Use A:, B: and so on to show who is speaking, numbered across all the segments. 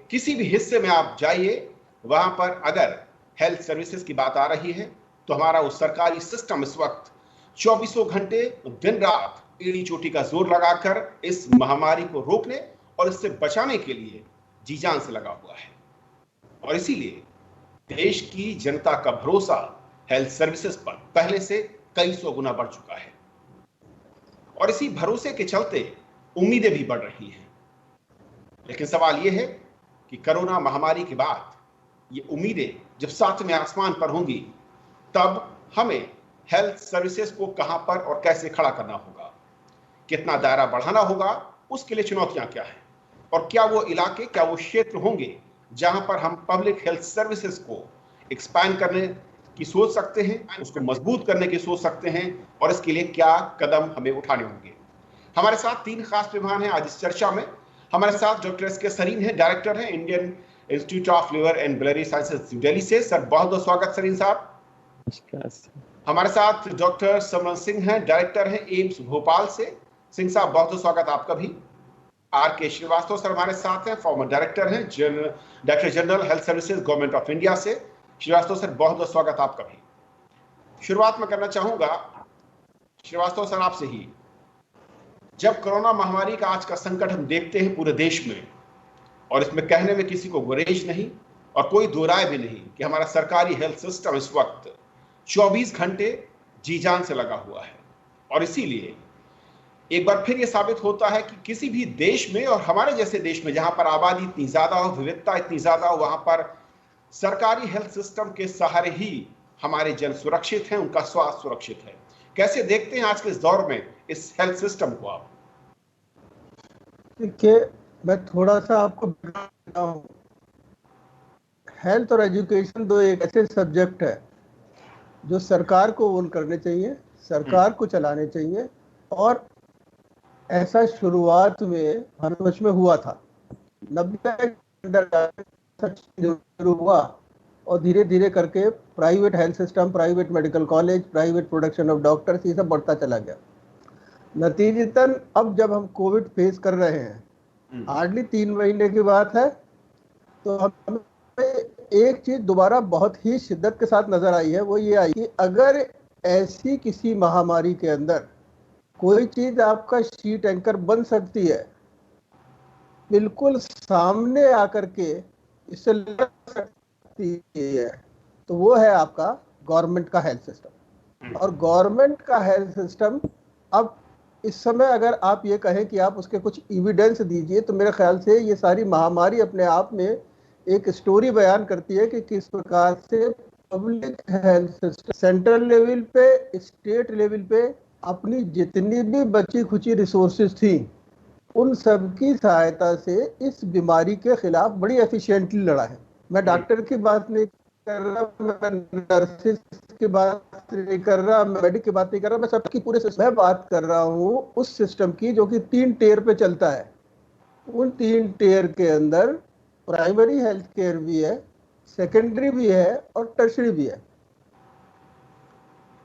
A: किसी भी हिस्से में आप जाइए, वहां पर अगर हेल्थ सर्विसेज की बात आ रही है तो हमारा वो सरकारी सिस्टम इस वक्त 24 घंटे दिन रात एड़ी चोटी का जोर लगाकर इस महामारी को रोकने और इससे बचाने के लिए जी जान से लगा हुआ है। और इसीलिए देश की जनता का भरोसा हेल्थ सर्विसेज पर पहले से कई सौ गुना बढ़ चुका है और इसी भरोसे के चलते उम्मीदें भी बढ़ रही हैं। लेकिन सवाल यह है कि कोरोना महामारी के बाद ये उम्मीदें जब सातवें आसमान पर होंगी, तब हमें हेल्थ सर्विसेज को कहां पर और कैसे खड़ा करना होगा, कितना दायरा बढ़ाना होगा, उसके लिए चुनौतियां क्या हैं, और क्या वो इलाके, क्या वो क्षेत्र होंगे जहां पर हम पब्लिक हेल्थ सर्विसेज को एक्सपैंड करने की सोच सकते हैं, उसको मजबूत करने की सोच सकते हैं, और इसके लिए क्या कदम हमें उठाने होंगे। हमारे साथ 3 खास मेहमान हैं आज इस चर्चा में। हमारे साथ डॉक्टर एस के सरीन है, डायरेक्टर हैं Indian institute of liver and biliary sciences new Delhi से। सर बहुत बहुत स्वागत सरीन साहब। हमारे साथ डॉक्टर समन सिंह हैं, डायरेक्टर हैं एम्स भोपाल से। सिंह साहब बहुत बहुत स्वागत आपका भी। आर के श्रीवास्तव सर हमारे साथ हैं, फॉर्मर डायरेक्टर हैं director general health services government of India से। श्रीवास्तव सर बहुत बहुत स्वागत आपका भी। शुरुआत में करना चाहूंगा श्रीवास्तव सर आपसे ही, जब कोरोना महामारी का आज का संकट हम देखते हैं पूरे देश में, और इसमें कहने में किसी को गुरेज नहीं और कोई दो राय भी नहीं कि हमारा सरकारी हेल्थ सिस्टम इस वक्त 24 घंटे जी जान से लगा हुआ है, और इसीलिए एक बार फिर यह साबित होता है कि किसी भी देश में, और हमारे जैसे देश में जहां पर आबादी इतनी ज्यादा हो, विविधता इतनी ज्यादा हो, वहां पर सरकारी हेल्थ सिस्टम के सहारे ही हमारे जन सुरक्षित हैं, उनका स्वास्थ्य सुरक्षित है। कैसे देखते हैं आज के इस दौर में इस हेल्थ सिस्टम को आप?
B: देखिए, मैं थोड़ा सा आपको बताता हूँ। हेल्थ और एजुकेशन दो एक ऐसे सब्जेक्ट है जो सरकार को ओन करने चाहिए, सरकार को चलाने चाहिए, और ऐसा शुरुआत में भारतवर्ष में हुआ था। 90 के अंदर शुरू हुआ और धीरे धीरे करके private health system, private medical college, private production of doctors, ये सब बढ़ता चला गया। नतीजतन अब जब हम कोविड फेस कर रहे हैं, हार्डली 3 महीने की बात है, तो हमें एक चीज दोबारा बहुत ही शिद्दत के साथ नजर आई है। वो ये आई कि अगर ऐसी किसी महामारी के अंदर कोई चीज आपका शीट एंकर बन सकती है, बिल्कुल सामने आकर के इससे लड़ सकती है, तो वो है आपका गवर्नमेंट का हेल्थ सिस्टम। और गवर्नमेंट का हेल्थ सिस्टम अब इस समय अगर आप ये कहें कि आप उसके कुछ एविडेंस दीजिए, तो मेरे ख्याल से ये सारी महामारी अपने आप में एक स्टोरी बयान करती है कि किस प्रकार से public health system central level पे, स्टेट लेवल पे अपनी जितनी भी बची खुची रिसोर्सेज थी, उन सब की सहायता से इस बीमारी के खिलाफ बड़ी एफिशिएंटली लड़ा है। मैं डॉक्टर की बात नहीं कर रहा, मैं नर्सिस की बात नहीं कर रहा, मैं मेडिक की बात नहीं कर रहा, मैं सबकी पूरे सिस्टम मैं बात कर रहा हूँ उस सिस्टम की जो कि 3 टियर पे चलता है। उन 3 टियर के अंदर प्राइमरी हेल्थ केयर भी है, सेकेंडरी भी है और टर्शरी भी है।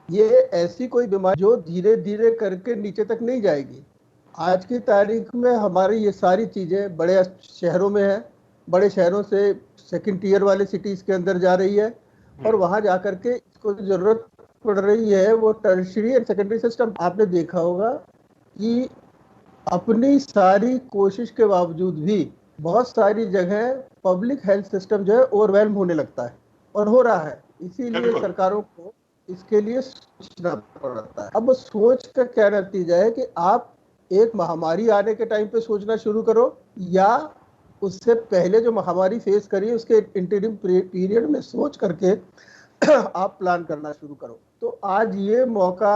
B: ये ऐसी कोई बीमारी जो धीरे धीरे करके नीचे तक नहीं जाएगी। आज की तारीख में हमारी ये सारी चीजें बड़े शहरों में है, बड़े शहरों से सेकंड टियर वाले सिटीज के अंदर जा रही है, और वहां जाकर के इसको जरूरत पड़ रही है वो टर्शरी एंड सेकेंडरी सिस्टम। आपने देखा होगा कि अपनी सारी कोशिश के बावजूद भी बहुत सारी जगह पब्लिक हेल्थ सिस्टम जो है ओवरवेल्म होने लगता है, और हो रहा है। इसीलिए सरकारों को इसके लिए सोचना पड़ता है। अब सोच का क्या नतीजा है कि आप एक महामारी आने के टाइम पे सोचना शुरू करो, या उससे पहले जो महामारी फेस करी उसके इंटरिम पीरियड में सोच करके आप प्लान करना शुरू करो। तो आज ये मौका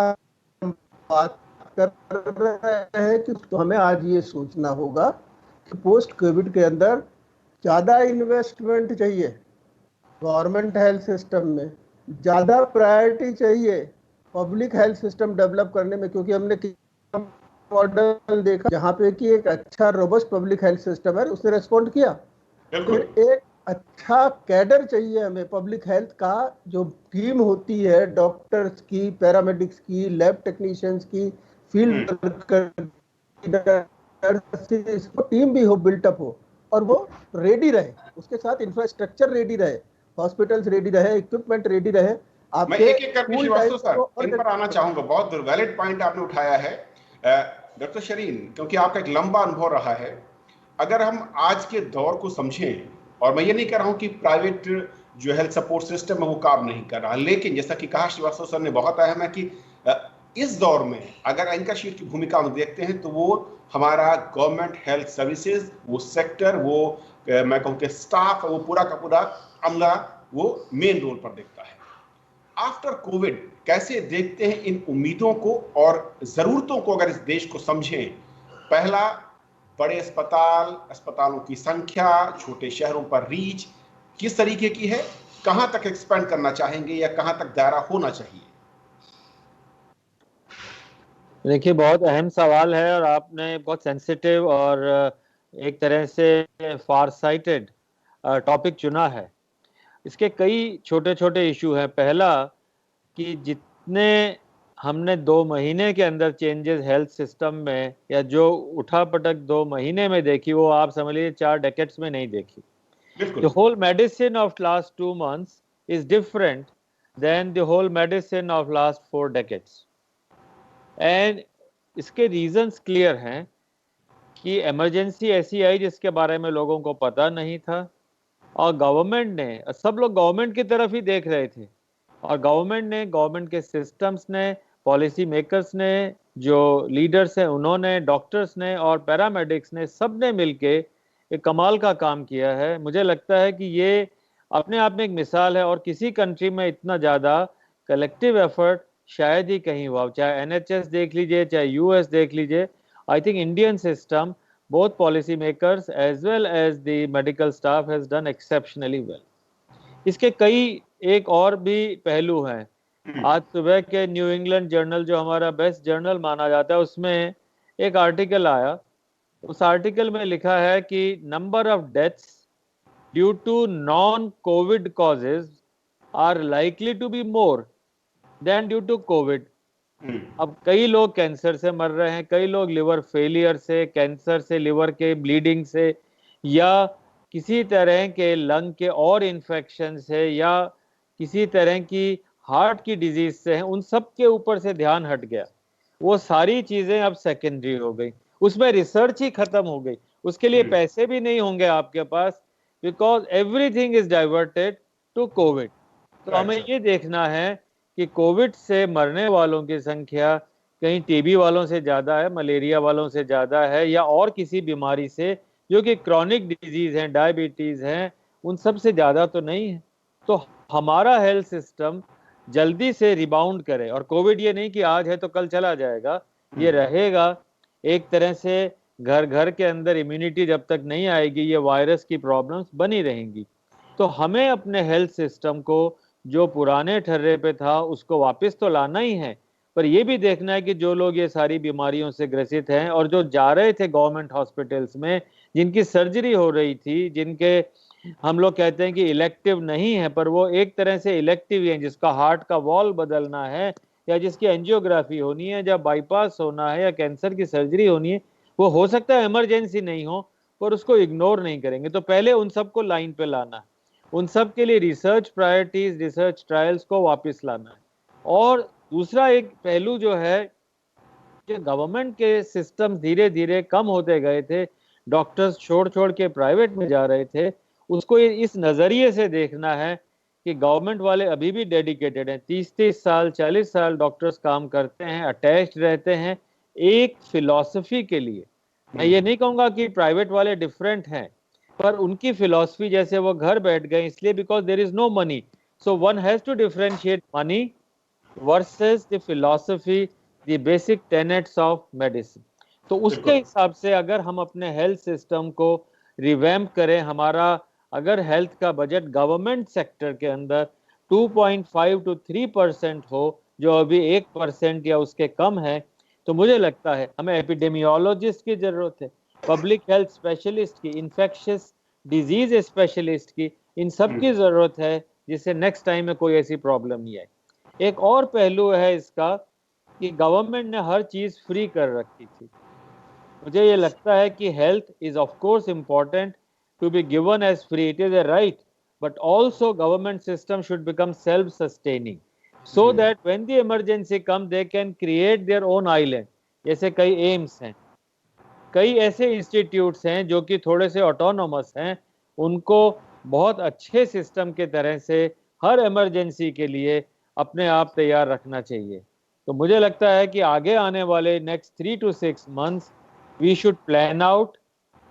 B: बात कर रहे हैं कि तो हमें आज ये सोचना होगा कि पोस्ट कोविड के अंदर ज्यादा इन्वेस्टमेंट चाहिए गवर्नमेंट हेल्थ सिस्टम में, ज्यादा प्रायोरिटी चाहिए पब्लिक हेल्थ सिस्टम डेवलप करने में, क्योंकि हमने मॉडल देखा जहाँ पे कि एक अच्छा रोबस्ट पब्लिक हेल्थ सिस्टम है, उसने रेस्पॉन्ड किया। फिर एक अच्छा कैडर चाहिए हमें पब्लिक हेल्थ का, जो टीम होती है डॉक्टर्स की, पैरामेडिक्स की, लैब टेक्नीशियंस की, फील्ड वर्कर की, टीम भी हो, बिल्टअप हो। और वो रेडी रहे, उसके साथ इंफ्रास्ट्रक्चर रेडी रहे, हॉस्पिटल्स रेडी रहे, इक्विपमेंट रेडी रहे।
A: मैं
B: आपके
A: एक एक करके
B: स्कूल
A: श्रीवास्तव
B: टाइम
A: सर इन पर आना चाहूंगा, बहुत वैलिड पॉइंट आपने उठाया है डॉक्टर शरीन, क्योंकि आपका एक लंबा अनुभव रहा है। अगर हम आज के दौर को समझें, और मैं ये नहीं कह रहा हूं कि प्राइवेट जो हेल्थ सपोर्ट सिस्टम है वो काम नहीं कर रहा, लेकिन जैसा कि कहा श्रीवास्तव सर ने बहुत अहम है कि इस दौर में अगर एंकरशीट की भूमिका हम देखते हैं तो वो हमारा गवर्नमेंट हेल्थ सर्विसेज, वो सेक्टर, वो मैं कहूँ कि स्टाफ, वो पूरा का पूरा अमला वो मेन रोल पर देखता है। आफ्टर कोविड कैसे देखते हैं इन उम्मीदों को और जरूरतों को, अगर इस देश को समझें? पहला, बड़े अस्पतालों की संख्या, छोटे शहरों पर रीच किस तरीके की है, कहां तक एक्सपेंड करना चाहेंगे या कहां तक दायरा होना चाहिए?
C: देखिए, बहुत अहम सवाल है और आपने बहुत सेंसिटिव और एक तरह से फार साइटेड टॉपिक चुना है। इसके कई छोटे छोटे इशू हैं। पहला कि जितने हमने 2 महीने के अंदर चेंजेस हेल्थ सिस्टम में, या जो उठापटक 2 महीने में देखी, वो आप समझ लीजिए 4 डेकेड्स में नहीं देखी। The whole medicine of last 2 months is different than the whole medicine of last 4 decades. And इसके रीजंस क्लियर हैं कि इमरजेंसी ऐसी आई जिसके बारे में लोगों को पता नहीं था, और गवर्नमेंट ने, सब लोग गवर्नमेंट की तरफ ही देख रहे थे, और गवर्नमेंट के सिस्टम्स ने, पॉलिसी मेकर्स ने, जो लीडर्स हैं उन्होंने, डॉक्टर्स ने और पैरामेडिक्स ने, सब ने मिलके एक कमाल का काम किया है। मुझे लगता है कि ये अपने आप में एक मिसाल है, और किसी कंट्री में इतना ज़्यादा कलेक्टिव एफर्ट शायद ही कहीं हुआ। चाहे एनएचएस देख लीजिए, चाहे यूएस देख लीजिए। I think Indian system, both policy makers as well as the medical staff has done exceptionally well. इसके कई एक और भी पहलू हैं। आज सुबह के न्यू इंग्लैंड जर्नल, जो हमारा बेस्ट जर्नल माना जाता है, उसमें एक आर्टिकल आया। उस आर्टिकल में लिखा है कि number of deaths due to non covid causes are likely to be more than due to covid. अब कई लोग कैंसर से मर रहे हैं, कई लोग लिवर फेलियर से, कैंसर से, लिवर के ब्लीडिंग से, या किसी तरह के लंग के और इन्फेक्शन से, या किसी तरह की हार्ट की डिजीज से हैं। उन सब के ऊपर से ध्यान हट गया। वो सारी चीजें अब सेकेंडरी हो गई, उसमें रिसर्च ही खत्म हो गई, उसके लिए पैसे भी नहीं होंगे आपके पास, because everything is diverted to COVID. तो हमें ये देखना है कि कोविड से मरने वालों की संख्या कहीं टीबी वालों से ज़्यादा है, मलेरिया वालों से ज़्यादा है, या और किसी बीमारी से जो कि क्रॉनिक डिजीज़ हैं, डायबिटीज़ हैं, उन सब से ज़्यादा तो नहीं है। तो हमारा हेल्थ सिस्टम जल्दी से रिबाउंड करे, और कोविड ये नहीं कि आज है तो कल चला जाएगा, ये रहेगा। एक तरह से घर घर के अंदर इम्यूनिटी जब तक नहीं आएगी, ये वायरस की प्रॉब्लम्स बनी रहेंगी। तो हमें अपने हेल्थ सिस्टम को जो पुराने ठर्रे पे था उसको वापस तो लाना ही है, पर ये भी देखना है कि जो लोग ये सारी बीमारियों से ग्रसित हैं और जो जा रहे थे गवर्नमेंट हॉस्पिटल्स में, जिनकी सर्जरी हो रही थी, जिनके हम लोग कहते हैं कि इलेक्टिव नहीं है पर वो एक तरह से इलेक्टिव है, जिसका हार्ट का वॉल बदलना है, या जिसकी एंजियोग्राफी होनी है, या बाईपास होना है, या कैंसर की सर्जरी होनी है, वो हो सकता है इमरजेंसी नहीं हो, पर उसको इग्नोर नहीं करेंगे। तो पहले उन सबको लाइन पे लाना है, उन सब के लिए रिसर्च प्रायोरिटीज, रिसर्च ट्रायल्स को वापस लाना है। और दूसरा एक पहलू जो है कि गवर्नमेंट के सिस्टम धीरे धीरे कम होते गए थे, डॉक्टर्स छोड़ छोड़ के प्राइवेट में जा रहे थे, उसको इस नज़रिए से देखना है कि गवर्नमेंट वाले अभी भी डेडिकेटेड हैं। 30-30 साल, 40 साल डॉक्टर्स काम करते हैं, अटैच्ड रहते हैं एक फिलॉसफी के लिए। मैं ये नहीं कहूँगा कि प्राइवेट वाले डिफरेंट हैं, पर उनकी फिलॉसफी जैसे वो घर बैठ गए इसलिए because there is no money, so one has to differentiate money versus the philosophy, the basic tenets of medicine. तो उसके हिसाब से अगर हम अपने हेल्थ सिस्टम को रिवैम्प करें, हमारा अगर हेल्थ का बजट गवर्नमेंट सेक्टर के अंदर 2.5 to 3% हो, जो अभी 1% या उसके कम है, तो मुझे लगता है हमें एपिडेमियोलॉजिस्ट की जरूरत है, पब्लिक हेल्थ स्पेशलिस्ट की, इन्फेक्शियस डिजीज स्पेशलिस्ट की, इन सब की जरूरत है, जिससे नेक्स्ट टाइम में कोई ऐसी प्रॉब्लम नहीं आए। एक और पहलू है इसका कि गवर्नमेंट ने हर चीज फ्री कर रखी थी। मुझे ये लगता है कि health is of course important, to be given as free. It is a right, but also government system should become self-sustaining, so that when the emergency come, they can create their own island. जैसे कई AIIMS हैं, कई ऐसे institutes हैं जो कि थोड़े से ऑटोनोमस हैं, उनको बहुत अच्छे सिस्टम के तरह से हर इमरजेंसी के लिए अपने आप तैयार रखना चाहिए। तो मुझे लगता है कि आगे आने वाले next 3 to 6 months we should plan out.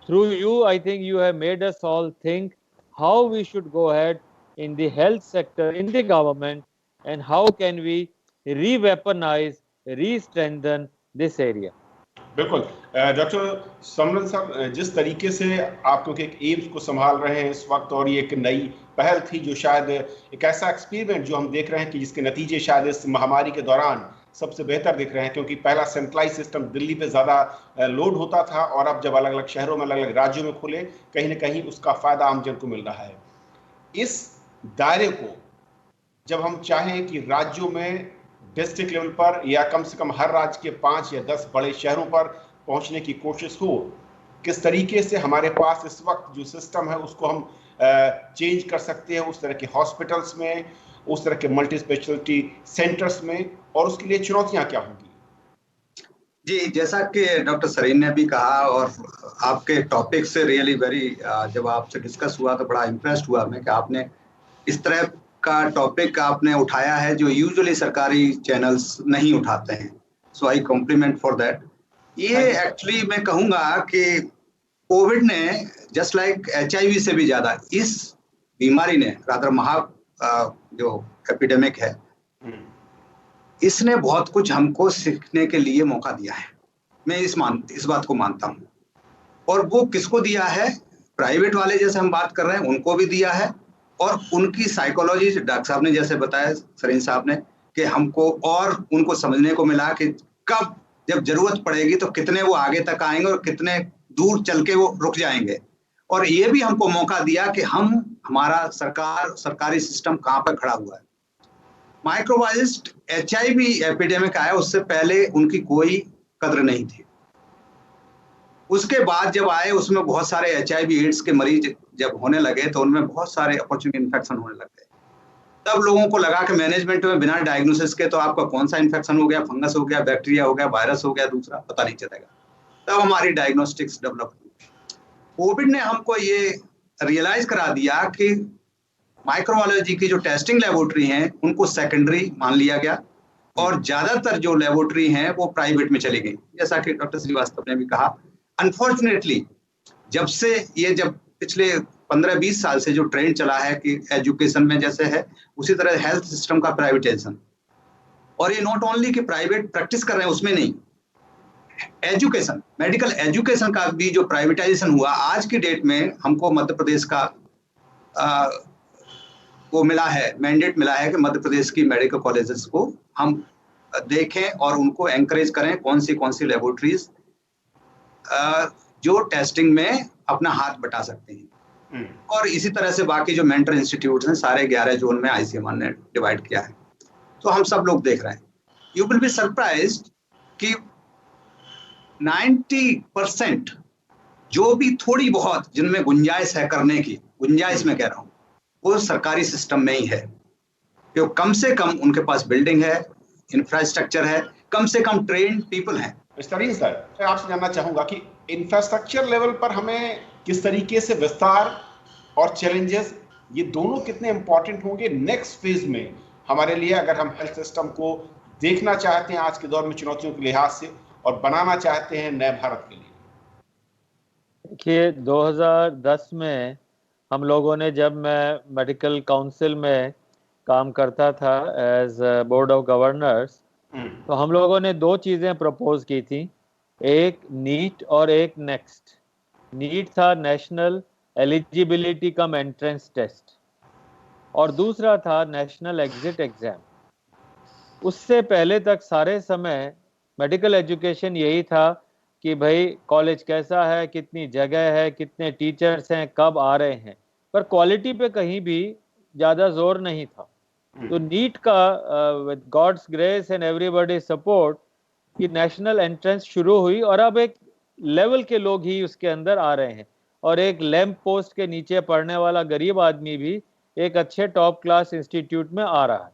C: Through you, I think you have made us all think how we should go ahead in the health sector, in the government, and how can we re-weaponize, re-strengthen this area.
A: बिल्कुल doctor Samran साहब, जिस तरीके से आप क्योंकि एक AIIMS को संभाल रहे हैं इस वक्त, और ये एक नई पहल थी जो शायद एक ऐसा एक्सपेरिमेंट जो हम देख रहे हैं कि जिसके नतीजे शायद इस महामारी के दौरान सबसे बेहतर दिख रहे हैं, क्योंकि पहला सेंट्रलाइज सिस्टम दिल्ली पे ज़्यादा लोड होता था, और अब जब अलग अलग शहरों में अलग अलग राज्यों में खुले, कहीं ना कहीं उसका फ़ायदा आम जन को मिल रहा है। इस दायरे को जब हम चाहें कि राज्यों में डिस्ट्रिक्ट लेवल पर या कम से कम हर राज्य के 5 या 10 बड़े शहरों पर पहुंचने की कोशिश हो, किस तरीके से हमारे पास इस वक्त जो सिस्टम है उसको हम चेंज कर सकते हैं, उस तरह के हॉस्पिटल्स में, उस तरह के मल्टी स्पेशलिटी सेंटर्स में, और उसके लिए चुनौतियां क्या होंगी?
D: जी, जैसा कि डॉक्टर सरीन ने भी कहा, और आपके टॉपिक से रियली वेरी, जब आपसे डिस्कस हुआ तो बड़ा इम्प्रेस्ड हुआ मैं कि आपने इस तरह का टॉपिक आपने उठाया है जो यूजुअली सरकारी चैनल्स नहीं उठाते हैं। सो आई कॉम्प्लीमेंट फॉर दैट। ये एक्चुअली मैं कहूँगा कि कोविड ने जस्ट लाइक HIV से भी ज़्यादा इस बीमारी ने, रादर जो एपिडेमिक है, इसने बहुत कुछ हमको सीखने के लिए मौका दिया है। मैं इस बात को मानता हूँ। और वो किसको दिया है? प्राइवेट वाले जैसे हम बात कर रहे हैं उनको भी दिया है, और उनकी साइकोलॉजी, डॉक्टर साहब ने जैसे बताया, सरीन साहब ने, कि हमको और उनको समझने को मिला कि कब जब जरूरत पड़ेगी तो कितने वो आगे तक आएंगे और कितने दूर चल के वो रुक जाएंगे। और ये भी हमको मौका दिया कि हमारा सरकारी सिस्टम कहाँ पर खड़ा हुआ है। माइक्रोबायोलॉजिस्ट HIV एपिडेमिक आया उससे पहले उनकी कोई कद्र नहीं थी। उसके बाद जब आए उसमें बहुत सारे HIV एड्स के मरीज जब होने लगे तो उनमें बहुत सारे अपॉर्चुनिटी इन्फेक्शन होने लग गए। तब लोगों को लगा कि मैनेजमेंट में बिना डायग्नोसिस के तो आपका कौन सा इन्फेक्शन हो गया, फंगस हो गया, बैक्टीरिया हो गया, वायरस हो गया, दूसरा पता नहीं चलेगा। तब हमारी डायग्नोस्टिक्स डेवलप हुई। कोविड ने हमको ये रियलाइज करा दिया कि माइक्रोबायोलॉजी की जो टेस्टिंग लेबोरेटरी हैं उनको सेकेंडरी मान लिया गया, और ज्यादातर जो लेबोरेटरी हैं वो प्राइवेट में चली गई। जैसा कि डॉक्टर श्रीवास्तव ने भी कहा, अनफॉर्चुनेटली जब पिछले 15-20 साल से जो ट्रेंड चला है कि एजुकेशन में जैसे है उसी तरह हेल्थ सिस्टम का प्राइवेटाइजेशन, और ये नॉट ओनली कि प्राइवेट प्रैक्टिस कर रहे हैं उसमें नहीं, एजुकेशन, मेडिकल एजुकेशन का भी जो प्राइवेटाइजेशन हुआ, आज की डेट में हमको मध्य प्रदेश का वो मिला है, मैंडेट मिला है कि मध्य प्रदेश की मेडिकल कॉलेजेस को हम देखें और उनको एंकरेज करें कौन सी लेबोरेटरीज जो टेस्टिंग में अपना हाथ बटा सकते हैं। और इसी तरह से बाकी जो मेंटर इंस्टीट्यूट्स हैं सारे 11 जोन में ICMR ने डिवाइड किया है। तो हम सब लोग देख रहे हैं। यू विल बी सरप्राइज्ड कि 90% जो भी थोड़ी बहुत जिनमें गुंजाइश है करने की, गुंजाइश में कह रहा हूँ, वो सरकारी सिस्टम में ही है। क्योंकि कम से कम उनके पास बिल्डिंग है, इंफ्रास्ट्रक्चर है, कम से कम ट्रेन्ड पीपल हैं।
A: सरीन सर, मैं आपसे जानना चाहूंगा कि इंफ्रास्ट्रक्चर लेवल पर हमें किस तरीके से विस्तार और चैलेंजेस, ये दोनों कितने इंपॉर्टेंट होंगे नेक्स्ट फेज में हमारे लिए, अगर हम हेल्थ सिस्टम को देखना चाहते हैं आज के दौर में चुनौतियों के लिहाज से और बनाना चाहते हैं नए भारत के लिए?
C: देखिए, 2010 में हम लोगों ने, जब मैं मेडिकल काउंसिल में काम करता था एज बोर्ड ऑफ गवर्नर्स, तो हम लोगों ने 2 चीज़ें प्रपोज की थी, एक नीट और एक नेक्स्ट। नीट था national eligibility cum entrance test, और दूसरा था नेशनल एग्जिट एग्जाम। उससे पहले तक सारे समय मेडिकल एजुकेशन यही था कि भाई कॉलेज कैसा है, कितनी जगह है, कितने टीचर्स हैं, कब आ रहे हैं, पर क्वालिटी पे कहीं भी ज़्यादा जोर नहीं था। तो नीट का with God's grace and everybody support कि नेशनल एंट्रेंस शुरू हुई, और अब एक लेवल के लोग ही उसके अंदर आ रहे हैं। और एक लैंप पोस्ट के नीचे पढ़ने वाला गरीब आदमी भी एक अच्छे टॉप क्लास इंस्टीट्यूट में आ रहा है।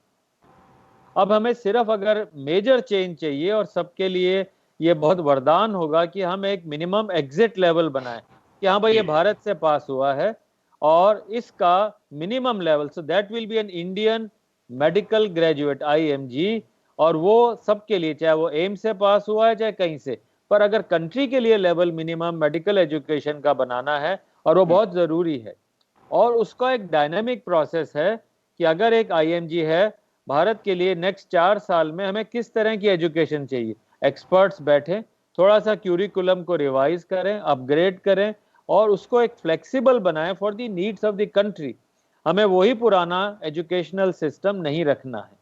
C: अब हमें सिर्फ अगर मेजर चेंज चाहिए और सबके लिए ये बहुत वरदान होगा कि हम एक मिनिमम एग्जिट लेवल बनाएं कि हाँ भाई ये भारत से पास हुआ है और इसका minimum level, so that will be an Indian medical graduate IMG, और वो सबके लिए, चाहे वो एम्स से पास हुआ है चाहे कहीं से, पर अगर कंट्री के लिए लेवल मिनिमम मेडिकल एजुकेशन का बनाना है और वो बहुत जरूरी है, और उसका एक डायनामिक प्रोसेस है कि अगर एक IMG है भारत के लिए नेक्स्ट 4 साल में हमें किस तरह की एजुकेशन चाहिए, एक्सपर्ट्स बैठे थोड़ा सा क्यूरिकुलम को रिवाइज करें, अपग्रेड करें और उसको एक फ्लेक्सिबल बनाएं for the needs of the country. हमें वही पुराना एजुकेशनल सिस्टम नहीं रखना है।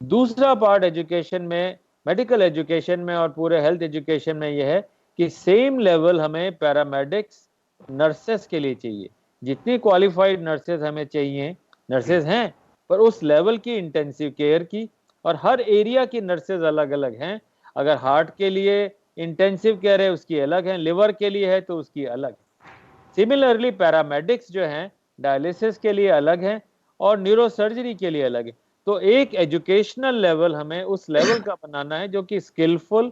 C: दूसरा पार्ट एजुकेशन में, मेडिकल एजुकेशन में और पूरे हेल्थ एजुकेशन में यह है कि सेम लेवल हमें पैरामेडिक्स, नर्सेस के लिए चाहिए। जितनी क्वालिफाइड नर्सेस हमें चाहिए, नर्सेस हैं, पर उस लेवल की इंटेंसिव केयर की, और हर एरिया की नर्सेज अलग अलग हैं। अगर हार्ट के लिए इंटेंसिव केयर है उसकी अलग है, लिवर के लिए है तो उसकी अलग। सिमिलरली पैरामेडिक्स जो हैं डायलिसिस के लिए अलग हैं और न्यूरोसर्जरी के लिए अलग है। तो एक एजुकेशनल लेवल हमें उस लेवल का बनाना है जो कि स्किलफुल,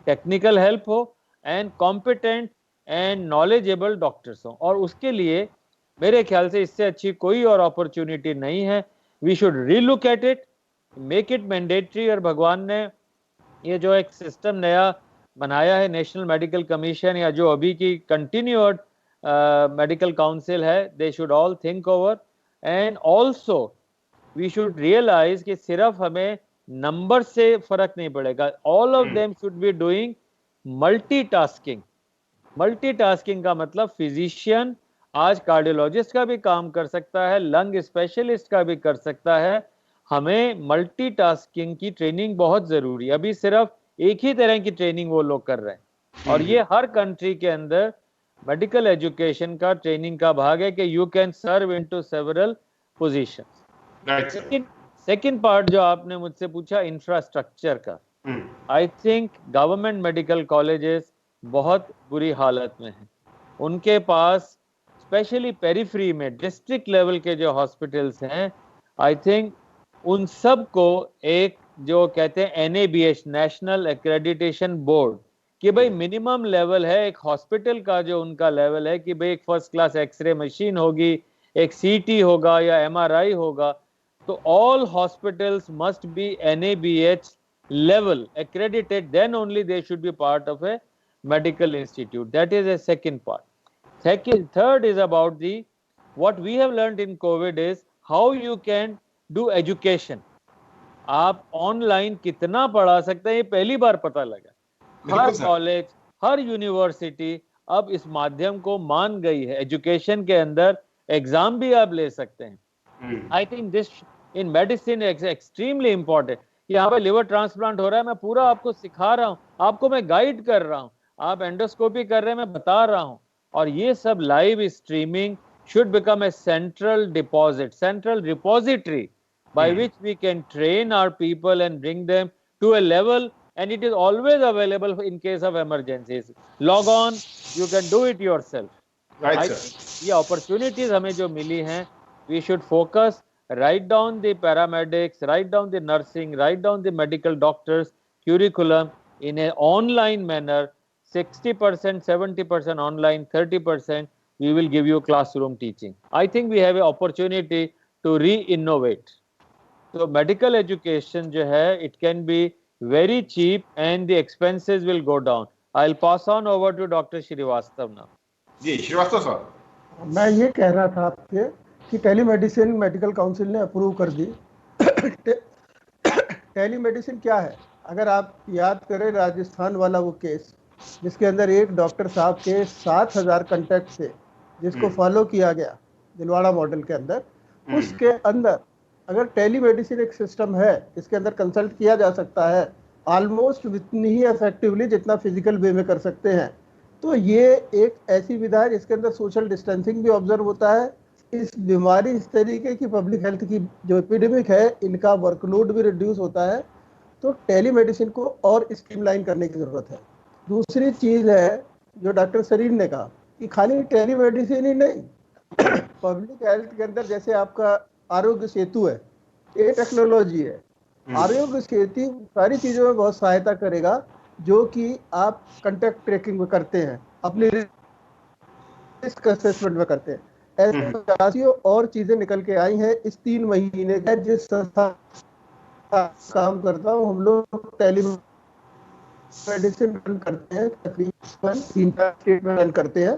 C: टेक्निकल हेल्प हो and competent and knowledgeable doctors हो, और उसके लिए मेरे ख्याल से इससे अच्छी कोई और अपॉर्चुनिटी नहीं है। We should relook at it, make it mandatory. और भगवान ने ये जो एक सिस्टम नया बनाया है, नेशनल मेडिकल कमीशन या जो अभी की कंटिन्यूड मेडिकल काउंसिल है, they should all think over and also we should realize कि सिर्फ हमें नंबर से फर्क नहीं पड़ेगा, all of them should be doing multitasking. Multitasking का मतलब फिजिशियन आज कार्डियोलॉजिस्ट का भी काम कर सकता है, लंग स्पेशलिस्ट का भी कर सकता है। हमें मल्टीटास्किंग की ट्रेनिंग बहुत जरूरी है। अभी सिर्फ एक ही तरह की ट्रेनिंग वो लोग कर रहे हैं, और ये हर कंट्री के अंदर मेडिकल एजुकेशन का ट्रेनिंग का भाग है कि you can serve into several positions. Second part जो आपने मुझसे पूछा इंफ्रास्ट्रक्चर का, I think government medical colleges बहुत बुरी हालत में हैं। उनके पास स्पेशली पेरिफेरी में डिस्ट्रिक्ट लेवल के जो हॉस्पिटल्स हैं, आई थिंक उन सब को एक जो कहते हैं NABH, नेशनल एक्रेडिटेशन बोर्ड, कि भाई मिनिमम लेवल है एक हॉस्पिटल का, जो उनका लेवल है कि भाई एक फर्स्ट क्लास एक्सरे मशीन होगी, एक CT होगा या MRI होगा, तो all hospitals must be NABH level accredited, then only they should be part of a medical institute. That is a second part. Third is about the, what we have learned in COVID is how you can do education. आप online कितना पढ़ा सकते हैं ये पहली बार पता लगा। हर college, हर university अब इस माध्यम को मान गई है। एजुकेशन के अंदर एग्जाम भी आप ले सकते हैं। I think this in medicine is extremely important. यहाँ पे लिवर ट्रांसप्लांट हो रहा है, मैं पूरा आपको सिखा रहा हूँ, आपको मैं गाइड कर रहा हूँ, आप एंडोस्कोपी कर रहे हैं, मैं बता रहा हूँ, और ये सब live streaming should become a central deposit, central repository by which we can train our people and bring them to a level, and it is always available in case of emergencies. Log on, you can do it yourself. Right, sir. ये opportunities हमें जो मिली हैं, we should focus, write down the paramedics, write down the nursing, write down the medical doctors curriculum in an online manner, 60%, 70% online, 30% we will give you classroom teaching. I think we have an opportunity to re-innovate. So medical education जो है, it can be very cheap and the expenses will go down. I'll pass on over to Dr. Srivastava now.
A: जी श्रीवास्तव साहब,
B: मैं ये कह रहा था आपसे कि टेलीमेडिसिन मेडिकल काउंसिल ने अप्रूव कर दी। टेलीमेडिसिन क्या है? अगर आप याद करें राजस्थान वाला वो केस, जिसके अंदर एक डॉक्टर साहब के 7,000 कंटैक्ट थे, जिसको फॉलो किया गया दिलवाड़ा मॉडल के अंदर, उसके अंदर अगर टेलीमेडिसिन एक सिस्टम है, इसके अंदर कंसल्ट किया जा सकता है ऑलमोस्ट उतनी ही इफेक्टिवली जितना फिजिकल वे में कर सकते हैं। तो ये एक ऐसी विधा है जिसके अंदर सोशल डिस्टेंसिंग भी ऑब्जर्व होता है। इस बीमारी, इस तरीके की पब्लिक हेल्थ की जो एपिडेमिक है, इनका वर्कलोड भी रिड्यूस होता है। तो टेलीमेडिसिन को और स्ट्रीमलाइन करने की ज़रूरत है। दूसरी चीज़ है जो डॉक्टर सरीन ने कहा कि खाली टेलीमेडिसिन ही नहीं, पब्लिक हेल्थ के अंदर जैसे आपका आरोग्य सेतु है, ये टेक्नोलॉजी है। आरोग्य सेतु सारी चीजों में बहुत सहायता करेगा, जो कि आप कंटेक्ट ट्रेकिंग में करते हैं, अपनी रिस्क असेसमेंट में करते हैं। ऐसे 85 और चीजें निकल के आई हैं इस 3 महीने का। जिस संस्था काम करता हूँ, हम लोग टेलीमेडिसिन रन करते हैं, तकरीबन 3-4 स्टेट में रन करते हैं।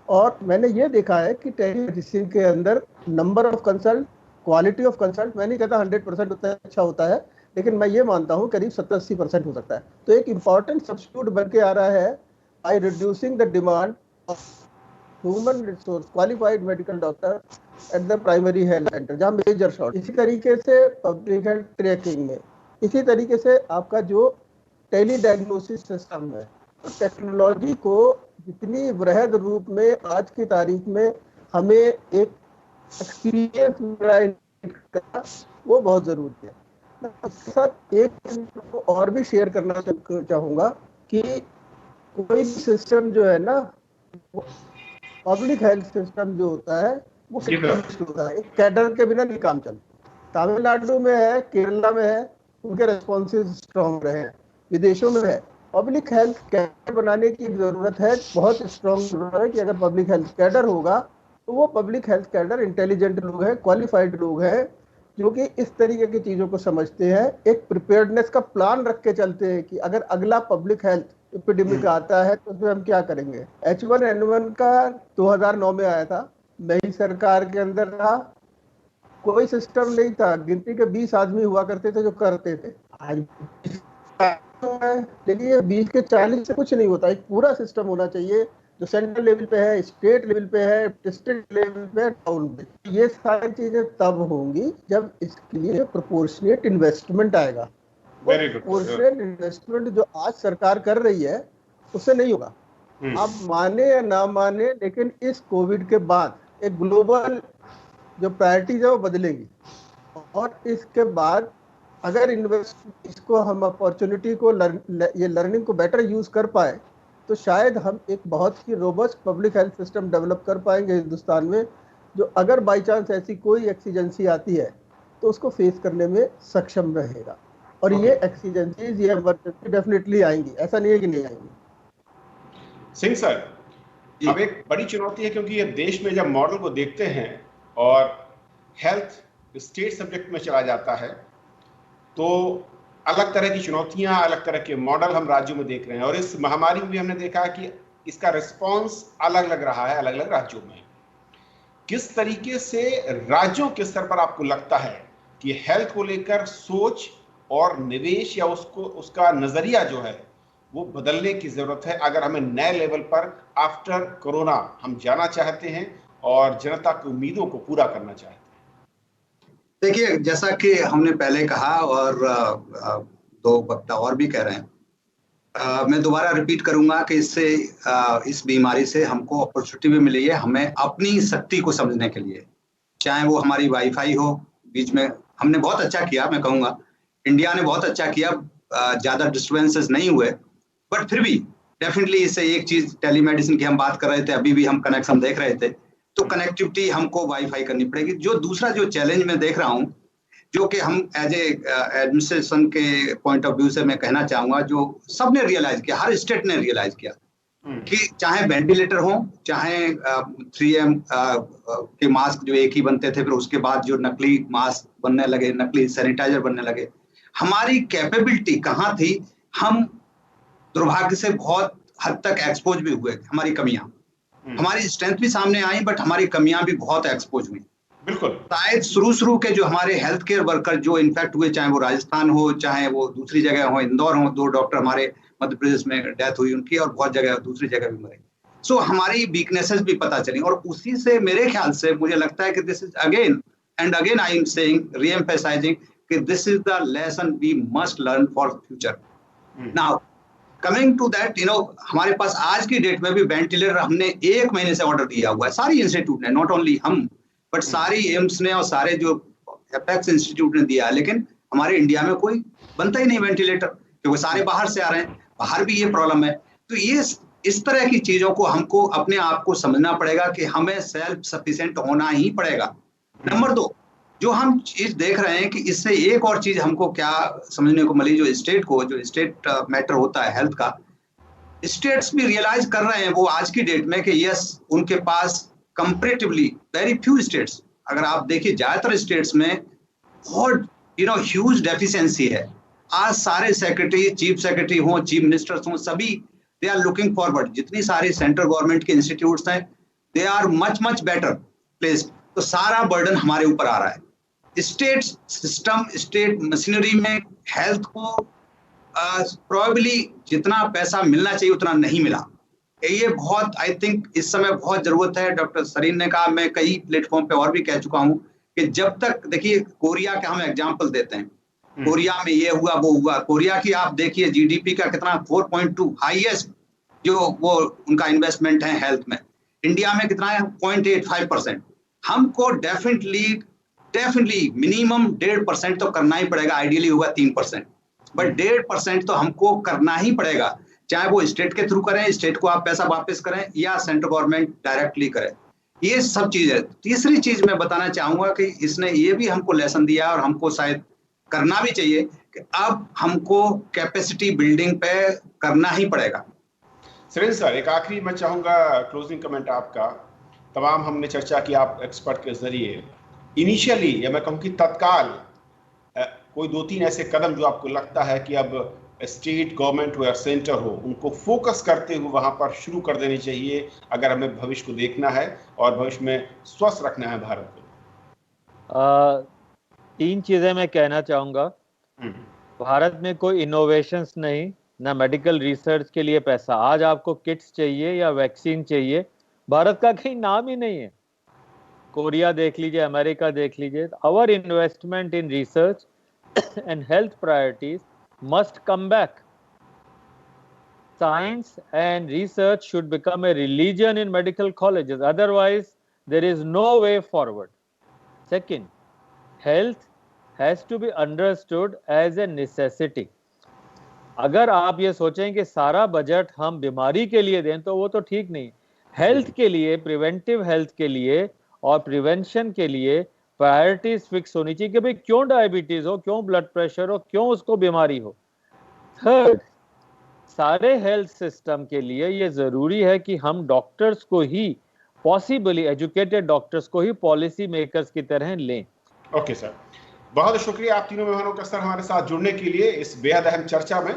B: और मैंने ये देखा है कि टेलीमेडिसिन के अंदर number of consult, quality of consult, मैं नहीं कहता 100% उतना अच्छा होता है, लेकिन मैं ये मानता हूँ करीब 70-80% हो सकता है। तो एक इम्पॉर्टेंट सब्स्टिट्यूट बन के आ रहा है by reducing the demand of human resource qualified medical doctor at the primary health centre, जहाँ मेजर शॉर्ट। इसी तरीके से पब्लिक हेल्थ ट्रैकिंग में, इसी तरीके से आपका जो टेली डायग्नोसिस सिस्टम है, तो टेक्नोलॉजी को जितनी वृहद रूप में आज की तारीख में हमें एक एक्सपीरियंस करना, वो बहुत जरूरी है। मैं इसके साथ एक चीज और भी शेयर करना चाहूँगा कि कोई भी सिस्टम जो है ना, पब्लिक हेल्थ सिस्टम जो होता है वो होता है, एक कैडर के बिना नहीं काम चलता। तमिलनाडु में है, केरला में है, उनके रेस्पॉन्सेज स्ट्रॉन्ग रहे हैं, विदेशों में है। पब्लिक हेल्थ कैडर बनाने की जरूरत है, बहुत स्ट्रॉन्ग जरूरत है कि अगर पब्लिक हेल्थ कैडर होगा तो वो पब्लिक हेल्थ कैडर इंटेलिजेंट लोग हैं, क्वालिफाइड लोग हैं, जो कि इस तरीके की चीजों को समझते हैं, एक प्रिपेयर्डनेस का प्लान रख के चलते हैं कि अगर अगला पब्लिक हेल्थ एपिडेमिक आता है तो उसमें हम क्या करेंगे। H1N1 का 2009 में आया था, नई सरकार के अंदर था, कोई सिस्टम नहीं था, गिनती के 20 आदमी हुआ करते थे जो करते थे। आज लेकिन ये 20 के 40 से कुछ नहीं होता, एक पूरा सिस्टम होना चाहिए जो सेंट्रल लेवल पे है, स्टेट लेवल पे है, डिस्ट्रिक्ट लेवल पे, टाउन पे। ये सारी चीजें तब होंगी जब इसके लिए प्रोपोर्शनेट इन्वेस्टमेंट आएगा। प्रोपोर्शनेट इन्वेस्टमेंट जो आज सरकार कर रही है उससे नहीं होगा। आप माने या ना माने, लेकिन इस कोविड के बाद एक ग्लोबल जो प्रायोरिटीज है वो बदलेगी, और इसके बाद अगर इसको हम अपॉर्चुनिटी को ये लर्निंग को बेटर यूज कर पाए तो शायद हम एक बहुत ही robust public health system develop कर पाएंगे हिंदुस्तान में, जो अगर बाई चांस ऐसी कोई एक्सीजेंसी आती है तो उसको फेस करने में सक्षम रहेगा। और ये एक्सीजेंसीज, ये इमरजेंसी डेफिनेटली आएंगी, ऐसा नहीं है कि नहीं आएंगी।
A: सिंह सर, अब एक बड़ी चुनौती है, क्योंकि ये देश में जब मॉडल को देखते हैं और हेल्थ स्टेट सब्जेक्ट में चला जाता है तो अलग तरह की चुनौतियां, अलग तरह के मॉडल हम राज्यों में देख रहे हैं। और इस महामारी में भी हमने देखा है कि इसका रिस्पांस अलग अलग रहा है अलग अलग राज्यों में। किस तरीके से राज्यों के स्तर पर आपको लगता है कि हेल्थ को लेकर सोच और निवेश या उसका नजरिया जो है वो बदलने की जरूरत है, अगर हमें नए लेवल पर आफ्टर कोरोना हम जाना चाहते हैं और जनता की उम्मीदों को पूरा करना चाहते हैं?
D: देखिए, जैसा कि हमने पहले कहा और 2 वक्ता और भी कह रहे हैं, मैं दोबारा रिपीट करूंगा कि इससे इस बीमारी से हमको अपॉर्चुनिटी भी मिली है, हमें अपनी शक्ति को समझने के लिए। चाहे वो हमारी वाईफाई हो, बीच में हमने बहुत अच्छा किया, मैं कहूँगा इंडिया ने बहुत अच्छा किया, ज़्यादा डिस्टर्बेंसेस नहीं हुए, बट फिर भी डेफिनेटली इससे एक चीज़, टेलीमेडिसिन की हम बात कर रहे थे, अभी भी हम कनेक्शन देख रहे थे, तो कनेक्टिविटी हमको वाईफाई करनी पड़ेगी। जो दूसरा जो चैलेंज मैं देख रहा हूँ, जो कि हम एज ए एडमिनिस्ट्रेशन के पॉइंट ऑफ व्यू से मैं कहना चाहूँगा, जो सबने रियलाइज किया, हर स्टेट ने रियलाइज किया कि चाहे वेंटिलेटर हो, चाहे 3M के मास्क जो एक ही बनते थे, फिर उसके बाद जो नकली मास्क बनने लगे, नकली सैनिटाइजर बनने लगे, हमारी कैपेबिलिटी कहाँ थी? हम दुर्भाग्य से बहुत हद तक एक्सपोज भी हुए, हमारी कमियां, हमारी स्ट्रेंथ भी सामने आई, बट हमारी कमियां भी बहुत एक्सपोज हुई।
A: बिल्कुल,
D: शायद शुरू के जो हमारे हेल्थ केयर वर्कर जो इन्फेक्ट हुए, चाहे वो राजस्थान हो, चाहे वो दूसरी जगह हो, इंदौर हो, 2 डॉक्टर हमारे मध्य प्रदेश में डेथ हुई उनकी, और बहुत जगह दूसरी जगह भी मरे। सो हमारी वीकनेसेस भी पता चली, और उसी से मेरे ख्याल से मुझे लगता है कि this is again and again I am saying, reemphasising कि this is the lesson we must learn for future. Now coming to that, हमारे पास आज की डेट में भी वेंटिलेटर हमने 1 महीने से ऑर्डर दिया हुआ है, सारी इंस्टीट्यूट ने, नॉट ओनली हम, बट सारी एम्स ने और सारे जो एपेक्स इंस्टीट्यूट ने दिया, लेकिन हमारे इंडिया में कोई बनता ही नहीं वेंटिलेटर, क्योंकि सारे बाहर से आ रहे हैं, बाहर भी ये प्रॉब्लम है। तो ये इस तरह की चीजों को हमको अपने आप को समझना पड़ेगा कि हमें सेल्फ सफिशिएंट होना ही पड़ेगा। नंबर 2, जो हम चीज देख रहे हैं कि इससे एक और चीज हमको क्या समझने को मिली, जो स्टेट मैटर होता है हेल्थ का, स्टेट्स भी रियलाइज कर रहे हैं वो आज की डेट में कि यस, उनके पास कंपैरेटिवली वेरी फ्यू स्टेट्स, अगर आप देखिए ज्यादातर स्टेट्स में बहुत ह्यूज डेफिशिएंसी है। आज सारे सेक्रेटरी, चीफ सेक्रेटरी हो, चीफ मिनिस्टर्स हो, सभी दे आर लुकिंग फॉरवर्ड। जितनी सारी सेंट्रल गवर्नमेंट के इंस्टीट्यूट्स हैं, they are much better placed. तो सारा बर्डन हमारे ऊपर आ रहा है। स्टेट सिस्टम, स्टेट मशीनरी में हेल्थ को प्रोबेबली जितना पैसा मिलना चाहिए उतना नहीं मिला। ये बहुत, आई थिंक इस समय बहुत जरूरत है। डॉक्टर सरीन ने कहा, मैं कई प्लेटफॉर्म पे और भी कह चुका हूँ कि जब तक, देखिए कोरिया का हम एग्जांपल देते हैं, कोरिया में ये हुआ वो हुआ। कोरिया की आप देखिए जीडीपी का कितना 4.2 हाईएस्ट जो वो उनका इन्वेस्टमेंट है हेल्थ में। इंडिया में कितना है 0.85%। हमको डेफिनेटली मिनिमम 1.5% तो करना ही पड़ेगा। आइडियली होगा 3%, बट 1.5% तो हमको करना ही पड़ेगा, चाहे वो स्टेट के थ्रू करें, स्टेट को आप पैसा वापस करें, या सेंट्रल गवर्नमेंट डायरेक्टली करे। ये सब चीज है। तीसरी चीज मैं बताना चाहूंगा कि इसने ये भी हमको लेसन दिया और हमको शायद करना भी चाहिए कि अब हमको कैपेसिटी बिल्डिंग पे करना ही पड़ेगा।
A: सुरेंद्र सर, एक आखिरी मैं चाहूंगा क्लोजिंग कमेंट आपका। तमाम हमने चर्चा की आप एक्सपर्ट के जरिए, इनिशियली या मैं कहूँ कि तत्काल कोई 2-3 ऐसे कदम जो आपको लगता है कि अब स्टेट गवर्नमेंट हो या सेंटर हो, उनको फोकस करते हुए वहां पर शुरू कर देनी चाहिए अगर हमें भविष्य को देखना है और भविष्य में स्वस्थ रखना है भारत को?
C: 3 चीजें मैं कहना चाहूंगा। भारत में कोई इनोवेशंस नहीं, ना मेडिकल रिसर्च के लिए पैसा। आज आपको किट्स चाहिए या वैक्सीन चाहिए, भारत का कहीं नाम ही नहीं है। कोरिया देख लीजिए, अमेरिका देख लीजिए। Our investment in research and health priorities must come back. Science and research should become a religion in medical colleges. Otherwise, there is no way forward. Second, health has to be understood as a necessity. अगर आप ये सोचें कि सारा budget हम बीमारी के लिए दें तो वो तो ठीक नहीं। हेल्थ के लिए, प्रिवेंटिव हेल्थ के लिए और प्रिवेंशन के लिए प्रायोरिटीज फिक्स होनी चाहिए कि भाई क्यों डायबिटीज हो, क्यों ब्लड प्रेशर हो, क्यों उसको बीमारी हो। थर्ड, सारे हेल्थ सिस्टम के लिए ये जरूरी है कि हम डॉक्टर्स को ही, पॉसिबली एजुकेटेड डॉक्टर्स को ही पॉलिसी मेकर्स की तरह लें।
A: ओके सर, बहुत शुक्रिया आप तीनों मेहमानों का सर हमारे साथ जुड़ने के लिए इस बेहद अहम चर्चा में।